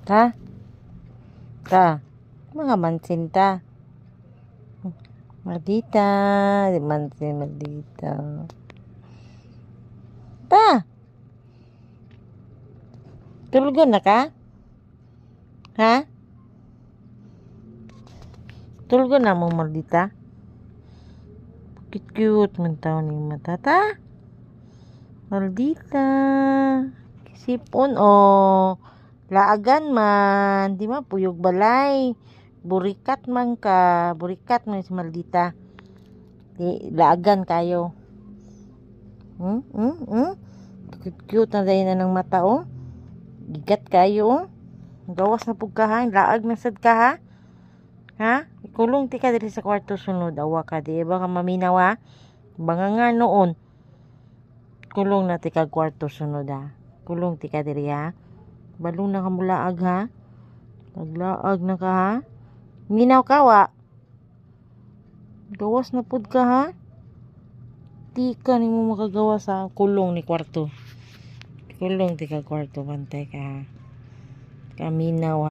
Ta? Ta? Mga mansin ta. Maldita. Mansin, maldita. Ta? Tulugan na ka? Ha? Tulugan na mo, maldita? Cute man tao ni mata ta? Maldita. Sipon o. Laagan man. Di ma puyog balay. Burikat man ka. Burikat man si maldita. Di, laagan kayo. Cute na dahil na ng mata o. Gigat kayo o. Gawas na pug ka ha. Laag na sad ka ha. Ha? Ikulong ti ka diri sa kwarto sunod. Awa ka di. Baka maminaw ha. Banga nga noon. Kulong na ti ka kwarto sunod ha. Kulong ti ka diri ha. Balong na ka mo laag ha. Paglaag na ka ha. Minaw ka wa. Gawas na pud ka ha. Di ka ni mo makagawas sa kulong ni kwarto. Kulong ti ka kwarto. Bantay ka ha. Kaminaw ha.